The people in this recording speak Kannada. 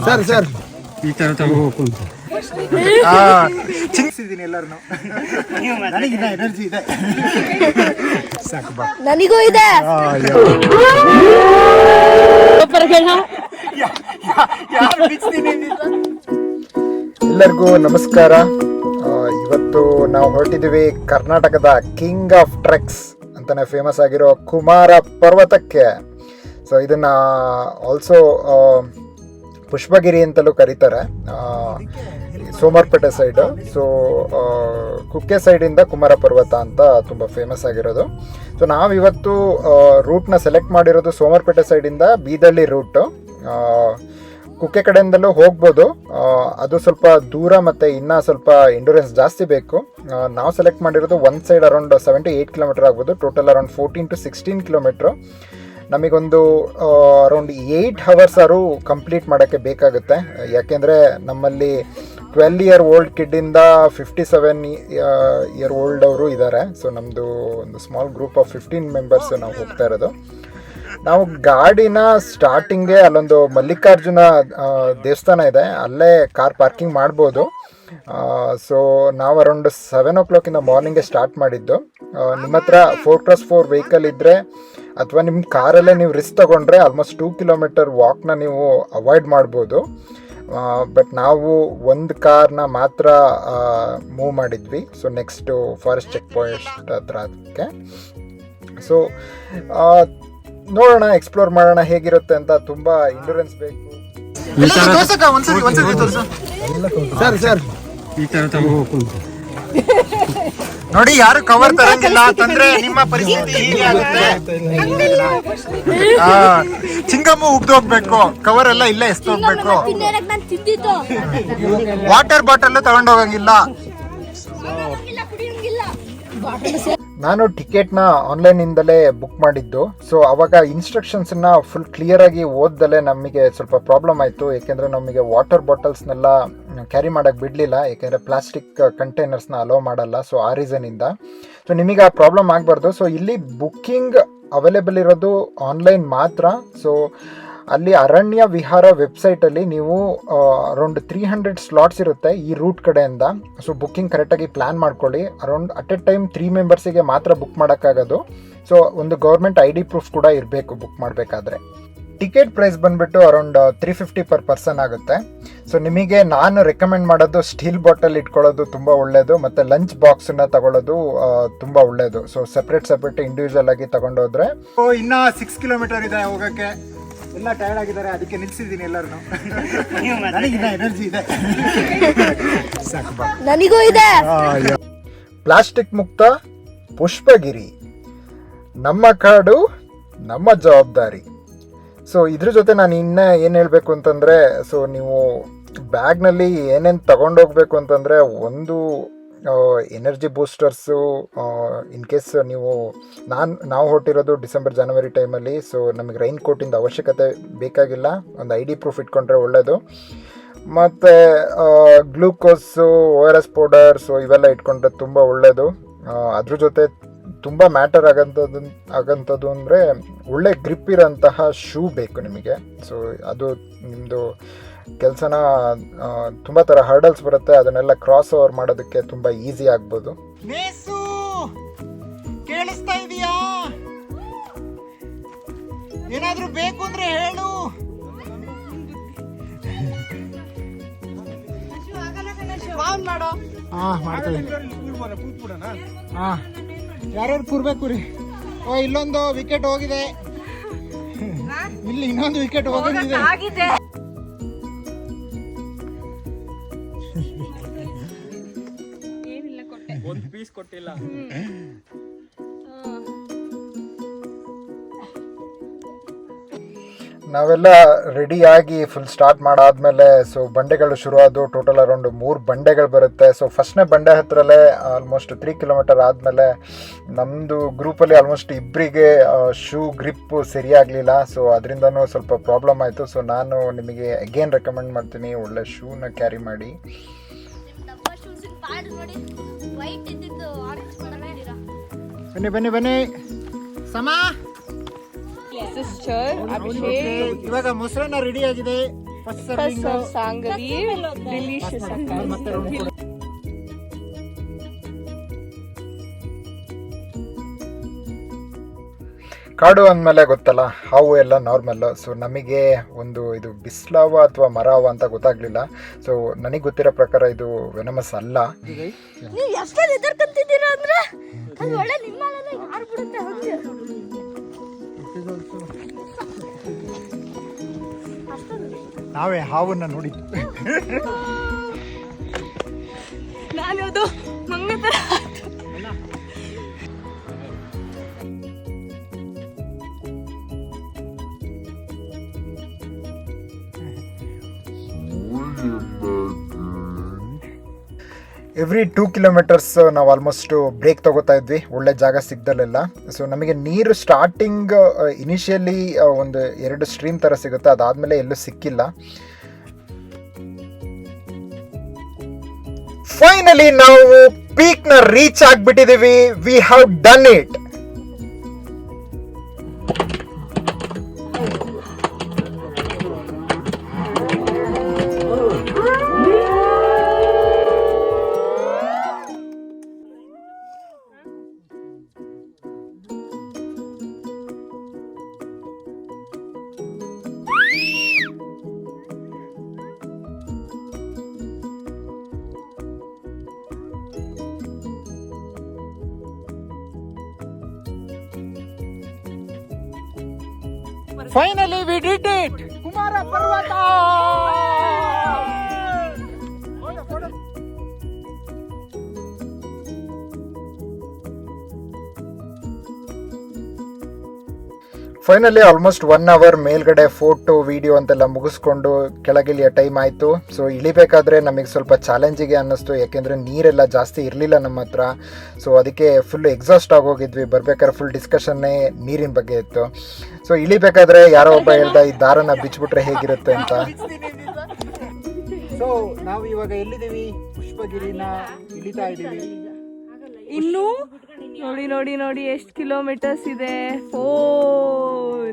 ಸರ್ ಸರ್ ಈ ತರ ತಗೋಬೇಕು ಚಿಂಗಿಸಿದ್ದೀನಿ ಎಲ್ಲರನ್ನು. ನನಗಿನ್ನ ಎನರ್ಜಿ ಇದೆ. ಸಾಕು ಬಾ. ನನಗೂ ಇದೆ. ಎಲ್ಲರಿಗೂ ನಮಸ್ಕಾರ. ಇವತ್ತು ನಾವು ಹೊರಟಿದ್ದೀವಿ ಕರ್ನಾಟಕದ ಕಿಂಗ್ ಆಫ್ ಟ್ರೆಕ್ಸ್ ಅಂತಾನೆ ಫೇಮಸ್ ಆಗಿರೋ ಕುಮಾರ ಪರ್ವತಕ್ಕೆ. ಸೊ ಇದನ್ನ ಆಲ್ಸೋ ಪುಷ್ಪಗಿರಿ ಅಂತಲೂ ಕರೀತಾರೆ, ಸೋಮವಾರಪೇಟೆ ಸೈಡು. ಸೊ ಕುಕ್ಕೆ ಸೈಡಿಂದ ಕುಮಾರ ಪರ್ವತ ಅಂತ ತುಂಬ ಫೇಮಸ್ ಆಗಿರೋದು. ಸೊ ನಾವಿವತ್ತು ರೂಟ್ನ ಸೆಲೆಕ್ಟ್ ಮಾಡಿರೋದು ಸೋಮವಾರಪೇಟೆ ಸೈಡಿಂದ ಬೀದಳ್ಳಿ ರೂಟು. ಕುಕ್ಕೆ ಕಡೆಯಿಂದಲೂ ಹೋಗ್ಬೋದು, ಅದು ಸ್ವಲ್ಪ ದೂರ ಮತ್ತು ಇನ್ನೂ ಸ್ವಲ್ಪ ಎಂಡ್ಯೂರೆನ್ಸ್ ಜಾಸ್ತಿ ಬೇಕು. ನಾವು ಸೆಲೆಕ್ಟ್ ಮಾಡಿರೋದು ಒಂದು ಸೈಡ್ ಅರೌಂಡ್ 7-8 ಕಿಲೋಮೀಟರ್ ಆಗ್ಬೋದು, ಟೋಟಲ್ ಅರೌಂಡ್ 14-16 ಕಿಲೋಮೀಟ್ರು. ನಮಗೊಂದು ಅರೌಂಡ್ 8 hours ಕಂಪ್ಲೀಟ್ ಮಾಡೋಕ್ಕೆ ಬೇಕಾಗುತ್ತೆ. ಯಾಕೆಂದರೆ ನಮ್ಮಲ್ಲಿ 12 year old ಕಿಡ್ಡಿಂದ 57 year old ಅವರು ಇದ್ದಾರೆ. ಸೊ ನಮ್ಮದು ಒಂದು ಸ್ಮಾಲ್ ಗ್ರೂಪ್ ಆಫ್ 15 ಮೆಂಬರ್ಸ್ ನಾವು ಹೋಗ್ತಾ ಇರೋದು. ನಾವು ಗಾಡಿನ ಸ್ಟಾರ್ಟಿಂಗ್ಗೆ ಅಲ್ಲೊಂದು ಮಲ್ಲಿಕಾರ್ಜುನ ದೇವಸ್ಥಾನ ಇದೆ, ಅಲ್ಲೇ ಕಾರ್ ಪಾರ್ಕಿಂಗ್ ಮಾಡ್ಬೋದು. ಸೊ ನಾವು ಅರೌಂಡ್ 7 o'clock ಮಾರ್ನಿಂಗ್ಗೆ ಸ್ಟಾರ್ಟ್ ಮಾಡಿದ್ದು. ನಿಮ್ಮ ಹತ್ರ 4x4 ವೆಹಿಕಲ್ ಇದ್ದರೆ ಅಥವಾ ನಿಮ್ಮ ಕಾರಲ್ಲೇ ನೀವು ರಿಸ್ಕ್ ತೊಗೊಂಡ್ರೆ ಆಲ್ಮೋಸ್ಟ್ 2 kilometer ವಾಕ್ನ ನೀವು ಅವಾಯ್ಡ್ ಮಾಡ್ಬೋದು. ಬಟ್ ನಾವು ಒಂದು ಕಾರ್ನ ಮಾತ್ರ ಮೂವ್ ಮಾಡಿದ್ವಿ. So next forest check point ಹತ್ರ ಅದಕ್ಕೆ. ಸೊ ನೋಡೋಣ, ಎಕ್ಸ್ಪ್ಲೋರ್ ಮಾಡೋಣ ಹೇಗಿರುತ್ತೆ ಅಂತ. ತುಂಬ ಎಂಡ್ಯೂರೆನ್ಸ್ ಬೇಕು. ಸರ್ ಸರ್ ಈ ತರ ತಗೋಬೇಕು ನೋಡಿ, ಯಾರು ಕವರ್ ತರಂಗಿಲ್ಲ ಅಂತಂದ್ರೆ ನಿಮ್ಮ ಪರಿಸ್ಥಿತಿ ಹೀಗೆ ಆಗುತ್ತೆ. ಚಿಂಗಮ್ಮು ಉಗ್ದು ಹೋಗ್ಬೇಕು, ಕವರ್ ಎಲ್ಲ ಇಲ್ಲೇ ಎಸ್ತು ಹೋಗ್ಬೇಕು. ವಾಟರ್ ಬಾಟಲ್ ತಗೊಂಡೋಗಂಗಿಲ್ಲ. ನಾನು ಟಿಕೆಟ್ನ ಆನ್ಲೈನಿಂದಲೇ ಬುಕ್ ಮಾಡಿದ್ದು. ಸೊ ಅವಾಗ ಇನ್ಸ್ಟ್ರಕ್ಷನ್ಸನ್ನ ಫುಲ್ ಕ್ಲಿಯರಾಗಿ ಓದ್ದಲೇ ನಮಗೆ ಸ್ವಲ್ಪ ಪ್ರಾಬ್ಲಮ್ ಆಯಿತು. ಏಕೆಂದರೆ ನಮಗೆ ವಾಟರ್ ಬಾಟಲ್ಸ್ನೆಲ್ಲ ಕ್ಯಾರಿ ಮಾಡೋಕ್ಕೆ ಬಿಡಲಿಲ್ಲ, ಏಕೆಂದರೆ ಪ್ಲಾಸ್ಟಿಕ್ ಕಂಟೈನರ್ಸ್ನ ಅಲೋ ಮಾಡಲ್ಲ. ಸೊ ಆ ರೀಸನಿಂದ ಸೊ ನಿಮಗೆ ಆ ಪ್ರಾಬ್ಲಮ್ ಆಗಬಾರ್ದು. ಸೊ ಇಲ್ಲಿ ಬುಕ್ಕಿಂಗ್ ಅವೈಲೇಬಲ್ ಇರೋದು ಆನ್ಲೈನ್ ಮಾತ್ರ. ಸೊ ಅಲ್ಲಿ ಅರಣ್ಯ ವಿಹಾರ ವೆಬ್ಸೈಟಲ್ಲಿ ನೀವು ಅರೌಂಡ್ 300 ಸ್ಲಾಟ್ಸ್ ಇರುತ್ತೆ ಈ ರೂಟ್ ಕಡೆಯಿಂದ. ಸೊ ಬುಕ್ಕಿಂಗ್ ಕರೆಕ್ಟಾಗಿ ಪ್ಲ್ಯಾನ್ ಮಾಡ್ಕೊಳ್ಳಿ. ಅರೌಂಡ್ ಅಟ್ ಎ ಟೈಮ್ 3 ಮೆಂಬರ್ಸಿಗೆ ಮಾತ್ರ ಬುಕ್ ಮಾಡೋಕ್ಕಾಗೋದು. ಸೊ ಒಂದು ಗೌರ್ಮೆಂಟ್ ID ಪ್ರೂಫ್ ಕೂಡ ಇರಬೇಕು ಬುಕ್ ಮಾಡಬೇಕಾದ್ರೆ. ಟಿಕೆಟ್ ಪ್ರೈಸ್ ಬಂದುಬಿಟ್ಟು ಅರೌಂಡ್ 350 per person ಆಗುತ್ತೆ. ಸೊ ನಿಮಗೆ ನಾನು ರೆಕಮೆಂಡ್ ಮಾಡೋದು ಸ್ಟೀಲ್ ಬಾಟಲ್ ಇಟ್ಕೊಳ್ಳೋದು ತುಂಬ ಒಳ್ಳೆಯದು, ಮತ್ತು ಲಂಚ್ ಬಾಕ್ಸನ್ನ ತಗೊಳ್ಳೋದು ತುಂಬ ಒಳ್ಳೆಯದು. ಸೊ ಸಪ್ರೇಟ್ ಇಂಡಿವಿಜುವಲ್ ಆಗಿ ತಗೊಂಡೋದ್ರೆ. ಇನ್ನೂ 6 kilometer ಇದೆ ಹೋಗೋಕ್ಕೆ. ಎಲ್ಲ ಟಯರ್ಡ್ ಆಗಿದ್ದಾರೆ, ಅದಕ್ಕೆ ನಿಲ್ಸಿದ್ದೀನಿ ಎಲ್ಲರನ್ನು. ನನಗಿನ್ನ ಎನರ್ಜಿ ಇದೆ. ಸಾಕು ಬಾ. ನನಗೂ ಇದೆ. ಪ್ಲಾಸ್ಟಿಕ್ ಮುಕ್ತ ಪುಷ್ಪಗಿರಿ, ನಮ್ಮ ಕಾಡು ನಮ್ಮ ಜವಾಬ್ದಾರಿ. ಸೊ ಇದ್ರ ಜೊತೆ ನಾನು ಇನ್ನೂ ಏನು ಹೇಳಬೇಕು ಅಂತಂದರೆ, ಸೊ ನೀವು ಬ್ಯಾಗ್ನಲ್ಲಿ ಏನೇನು ತಗೊಂಡೋಗ್ಬೇಕು ಅಂತಂದರೆ, ಒಂದು ಎನರ್ಜಿ ಬೂಸ್ಟರ್ಸು. ಇನ್ ಕೇಸ್ ನಾವು ಹೊರಟಿರೋದು ಡಿಸೆಂಬರ್ ಜನವರಿ ಟೈಮಲ್ಲಿ. ಸೊ ನಮಗೆ ರೈನ್ ಕೋಟಿಂದ ಅವಶ್ಯಕತೆ ಬೇಕಾಗಿಲ್ಲ, ಒಂದು ID ಪ್ರೂಫ್ ಇಟ್ಕೊಂಡ್ರೆ ಒಳ್ಳೆಯದು. ಮತ್ತು ಗ್ಲೂಕೋಸು, ORS ಪೌಡರ್, ಸೊ ಇವೆಲ್ಲ ಇಟ್ಕೊಂಡ್ರೆ ತುಂಬ ಒಳ್ಳೆಯದು. ಅದ್ರ ಜೊತೆ ತುಂಬ ಮ್ಯಾಟರ್ ಆಗಂಥದ್ದು ಅಂದರೆ ಒಳ್ಳೆ ಗ್ರಿಪ್ ಇರೋಂತಹ ಶೂ ಬೇಕು ನಿಮಗೆ. ಸೊ ಅದು ನಿಮ್ಮದು ಕೆಲಸನ ತುಂಬ ಥರ ಹರ್ಡಲ್ಸ್ ಬರುತ್ತೆ, ಅದನ್ನೆಲ್ಲ ಕ್ರಾಸ್ ಓವರ್ ಮಾಡೋದಕ್ಕೆ ತುಂಬ ಈಸಿ ಆಗ್ಬೋದು. ಕೇಳಿಸ್ತಾ ಇದೆಯಾ? ಏನಾದರೂ ಬೇಕು ಅಂದರೆ ಹೇಳು. ಯಾರ್ಯಾರು ಕೂರ್ಬೇಕು ರೀ? ಇಲ್ಲೊಂದು ವಿಕೆಟ್ ಹೋಗಿದೆ, ಇಲ್ಲಿ ಇನ್ನೊಂದು ವಿಕೆಟ್ ಹೋಗಿದೆ. ಒಂದು ಪೀಸ್ ಕೊಟ್ಟಿಲ್ಲ. ನಾವೆಲ್ಲ ರೆಡಿಯಾಗಿ ಫುಲ್ ಸ್ಟಾರ್ಟ್ ಮಾಡಾದ್ಮೇಲೆ ಸೊ ಬಂಡೆಗಳು ಶುರು ಆದವು. ಟೋಟಲ್ ಅರೌಂಡ್ 3 ಬಂಡೆಗಳು ಬರುತ್ತೆ. ಸೊ ಫಸ್ಟ್ನೇ ಬಂಡೆ ಹತ್ರಲ್ಲೇ ಆಲ್ಮೋಸ್ಟ್ 3 kilometer ಆದಮೇಲೆ ನಮ್ಮದು ಗ್ರೂಪಲ್ಲಿ ಆಲ್ಮೋಸ್ಟ್ ಇಬ್ಬರಿಗೆ ಶೂ ಗ್ರಿಪ್ಪು ಸರಿಯಾಗಲಿಲ್ಲ. ಸೊ ಅದರಿಂದನೂ ಸ್ವಲ್ಪ ಪ್ರಾಬ್ಲಮ್ ಆಯಿತು. ಸೊ ನಾನು ನಿಮಗೆ ಅಗೇನ್ ರೆಕಮೆಂಡ್ ಮಾಡ್ತೀನಿ, ಒಳ್ಳೆ ಶೂನ ಕ್ಯಾರಿ ಮಾಡಿ. ಬನ್ನಿ ಬನ್ನಿ ಬನ್ನಿ. ಸಮ ಸಿಸ್ಟರ್ ಅಭಿಷೇಕ್ ಇವಾಗ ಮೊಸರನ್ನ ರೆಡಿ ಆಗಿದೆ. ಸಾಂಗವಿ ಡಿಲಿಷಿಯಸ್ ಕಾಡು ಅಂದಮೇಲೆ ಗೊತ್ತಲ್ಲ, ಹಾವು ಎಲ್ಲ ನಾರ್ಮಲ್ಲು. ಸೊ ನಮಗೆ ಒಂದು ಇದು ಬಿಸ್ಲಾವ ಅಥವಾ ಮರಾವ ಅಂತ ಗೊತ್ತಾಗ್ಲಿಲ್ಲ. ಸೊ ನನಗೆ ಗೊತ್ತಿರೋ ಪ್ರಕಾರ ಇದು ವೆನಮಸ್ ಅಲ್ಲ. ನೀವು ಎಷ್ಟೊಂದು ಎದುರ್ಕೊಂತಿದ್ದೀರಾ ಅಂದ್ರೆ ಅದು ಒಳ್ಳೆ ನಿಮ್ಮಲ್ಲ ಯಾರು ಬಿಡುತ್ತೆ ಹಂಗೆ. ನಾವೇ ಹಾವನ್ನ ನೋಡಿದ್ದು. ನಾನು ಅದು ಮಂಗ ಥರ ಎವ್ರಿ 2 ಕಿಲೋಮೀಟರ್ಸ್ ನಾವು ಆಲ್ಮೋಸ್ಟ್ ಬ್ರೇಕ್ ತೊಗೋತಾ ಇದ್ವಿ ಒಳ್ಳೆ ಜಾಗ ಸಿಗ್ದಲ್ಲೆಲ್ಲ. ಸೊ ನಮಗೆ ನೀರು ಸ್ಟಾರ್ಟಿಂಗ್ ಇನಿಷಿಯಲಿ ಒಂದು 2 ಸ್ಟ್ರೀಮ್ ಥರ ಸಿಗುತ್ತೆ, ಅದಾದಮೇಲೆ ಎಲ್ಲೂ ಸಿಕ್ಕಿಲ್ಲ. ಫೈನಲಿ ನಾವು ಪೀಕ್ನ ರೀಚ್ ಆಗಿಬಿಟ್ಟಿದ್ದೀವಿ. We have done it. Finally we did it! Kumara Parvata! Finally almost 1 hour ಮೇಲ್ಗಡೆ ಫೋಟೋ ವಿಡಿಯೋ ಅಂತೆಲ್ಲ ಮುಗಿಸ್ಕೊಂಡು ಕೆಳಗಿಳಿಯೋ ಟೈಮ್ ಆಯಿತು. ಸೊ ಇಳಿಬೇಕಾದ್ರೆ ನಮಗೆ ಸ್ವಲ್ಪ ಚಾಲೆಂಜಿಗೆ ಅನ್ನಿಸ್ತು, ಯಾಕೆಂದರೆ ನೀರೆಲ್ಲ ಜಾಸ್ತಿ ಇರಲಿಲ್ಲ ನಮ್ಮ ಹತ್ರ. ಸೊ ಅದಕ್ಕೆ ಫುಲ್ ಎಕ್ಸಾಸ್ಟ್ ಆಗೋಗಿದ್ವಿ. ಬರ್ಬೇಕಾದ್ರೆ ಫುಲ್ ಡಿಸ್ಕಷನ್ನೇ ನೀರಿನ ಬಗ್ಗೆ ಇತ್ತು. ಸೊ ಇಳಿಬೇಕಾದ್ರೆ ಯಾರೋ ಒಬ್ಬ ಹೇಳ್ದ ಈ ದಾರನ ಬಿಚ್ಚಿಬಿಟ್ರೆ ಹೇಗಿರುತ್ತೆ ಅಂತ. ಸೊ ನಾವು ಇವಾಗ ಎಲ್ಲಿದ್ದೀವಿ? ಪುಷ್ಪಗಿರಿನ ಇಳಿತಾ ಇದ್ದೀವಿ. ಇನ್ನು ನೋಡಿ ನೋಡಿ ನೋಡಿ ಎಷ್ಟು ಕಿಲೋಮೀಟರ್ಸ್ ಇದೆ. 4